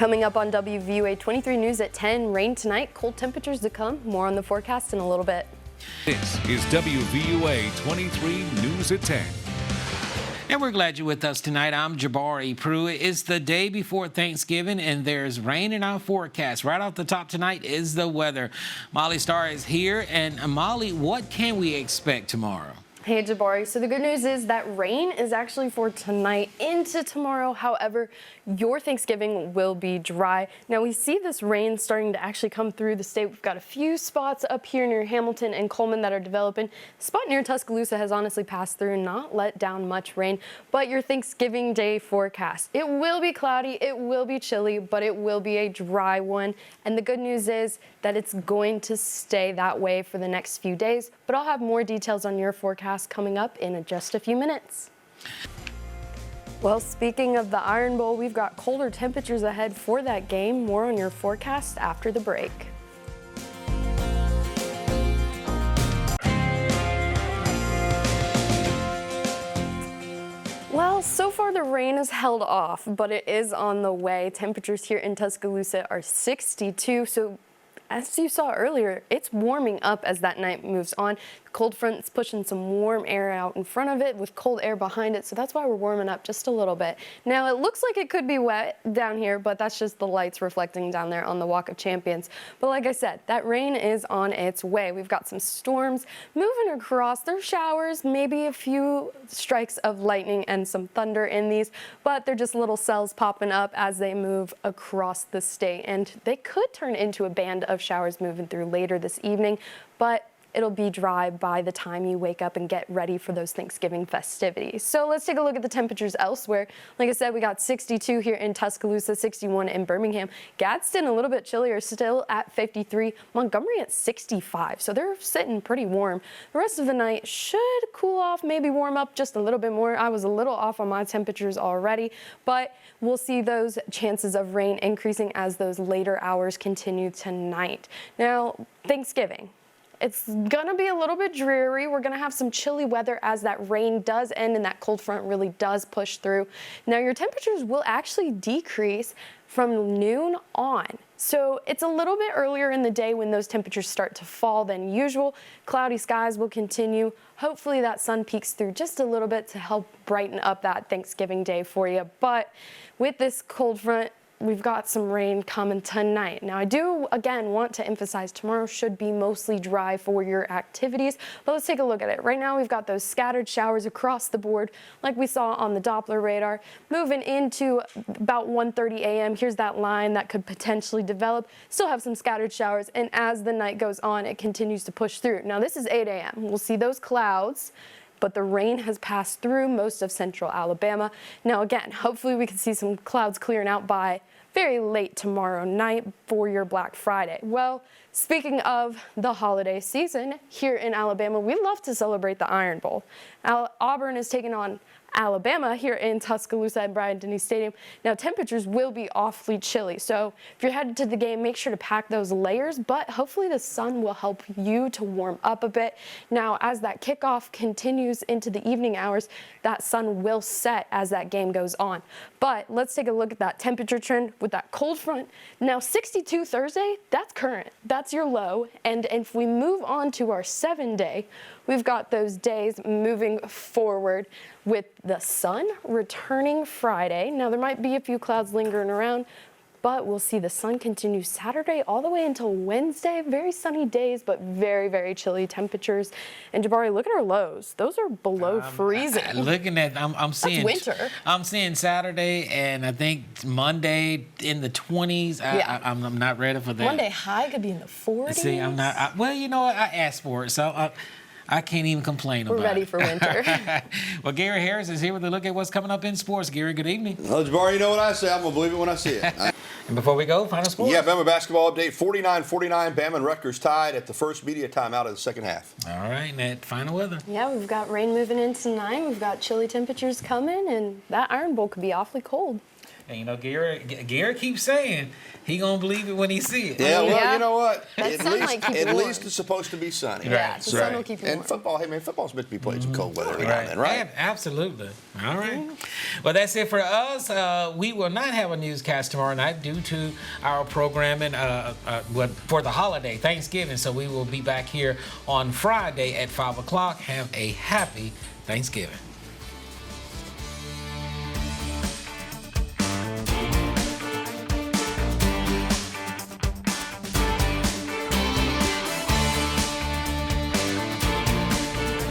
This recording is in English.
Coming up on WVUA 23 News at 10, rain tonight, cold temperatures to come. More on the forecast in a little bit. This is WVUA 23 News at 10. And we're glad you're with us tonight. I'm Jabari Pruitt. It's the day before Thanksgiving, and there's rain in our forecast. Right off the top tonight is the weather. Molly Starr is here. And Molly, what can we expect tomorrow? Hey, Jabari. So the good news is that rain is actually for tonight into tomorrow. However, your Thanksgiving will be dry. Now, we see this rain starting to actually come through the state. We've got a few spots up here near Hamilton and Coleman that are developing. The spot near Tuscaloosa has honestly passed through and not let down much rain. But your Thanksgiving Day forecast, it will be cloudy, it will be chilly, but it will be a dry one. And the good news is that it's going to stay that way for the next few days. But I'll have more details on your forecast coming up in just a few minutes. Well, speaking of the Iron Bowl, we've got colder temperatures ahead for that game. More on your forecast after the break. Well, so far the rain is held off, but it is on the way. Temperatures here in Tuscaloosa are 62, so as you saw earlier, it's warming up as that night moves on. The cold front's pushing some warm air out in front of it with cold air behind it, so that's why we're warming up just a little bit. Now, it looks like it could be wet down here, but that's just the lights reflecting down there on the Walk of Champions. But like I said, that rain is on its way. We've got some storms moving across. There's showers, maybe a few strikes of lightning and some thunder in these, but they're just little cells popping up as they move across the state, and they could turn into a band of showers moving through later this evening, but it'll be dry by the time you wake up and get ready for those Thanksgiving festivities. So let's take a look at the temperatures elsewhere. Like I said, we got 62 here in Tuscaloosa, 61 in Birmingham. Gadsden a little bit chillier, still at 53. Montgomery at 65, so they're sitting pretty warm. The rest of the night should cool off, maybe warm up just a little bit more. I was a little off on my temperatures already, but we'll see those chances of rain increasing as those later hours continue tonight. Now, Thanksgiving. It's gonna be a little bit dreary. We're gonna have some chilly weather as that rain does end and that cold front really does push through. Now your temperatures will actually decrease from noon on. So it's a little bit earlier in the day when those temperatures start to fall than usual. Cloudy skies will continue. Hopefully that sun peeks through just a little bit to help brighten up that Thanksgiving Day for you. But with this cold front, we've got some rain coming tonight. Now, I do, again, want to emphasize tomorrow should be mostly dry for your activities, but let's take a look at it. Right now, we've got those scattered showers across the board, like we saw on the Doppler radar. Moving into about 1:30 a.m., here's that line that could potentially develop. Still have some scattered showers, and as the night goes on, it continues to push through. Now, this is 8 a.m. We'll see those clouds, but the rain has passed through most of central Alabama. Now, again, hopefully we can see some clouds clearing out by very late tomorrow night for your Black Friday. Well, speaking of the holiday season, here in Alabama, we love to celebrate the Iron Bowl. Auburn is taking on Alabama here in Tuscaloosa at Bryant-Denny Stadium. Now, temperatures will be awfully chilly, so if you're headed to the game, make sure to pack those layers, but hopefully the sun will help you to warm up a bit. Now, as that kickoff continues into the evening hours, that sun will set as that game goes on. But let's take a look at that temperature trend with that cold front. Now, 62 Thursday, that's current. That's your low, and if we move on to our 7-day, we've got those days moving forward with the sun returning Friday. Now, there might be a few clouds lingering around, but we'll see the sun continue Saturday all the way until Wednesday. Very sunny days, but very, very chilly temperatures. And Jabari, look at our lows. Those are below freezing. Looking at, I'm seeing winter. I'm seeing Saturday and I think Monday in the 20s. Yeah. I'm not ready for that. Monday high could be in the 40s. See, I'm not. Well, you know what? I asked for it, so I can't even complain about it. We're ready for winter. Well, Gary Harris is here with a look at what's coming up in sports. Gary, good evening. Well, Jabari, you know what I say. I'm going to believe it when I see it. And before we go, final sports. Yeah, Bama basketball update. 49-49, Bama and Rutgers tied at the first media timeout of the second half. All right, and that final weather. Yeah, we've got rain moving in tonight. We've got chilly temperatures coming, and that Iron Bowl could be awfully cold. And you know, Garrett keeps saying he gonna believe it when he see it. Yeah, well, Yeah. you know what? That sun might keep you at warm. least it's supposed to be sunny. Yeah, Right. the sun will keep you And warm. football, hey man, football's meant to be played some cold weather every now and then, right? Absolutely. All right. Well, that's it for us. We will not have a newscast tomorrow night due to our programming for the holiday, Thanksgiving. So we will be back here on Friday at 5 o'clock. Have a happy Thanksgiving.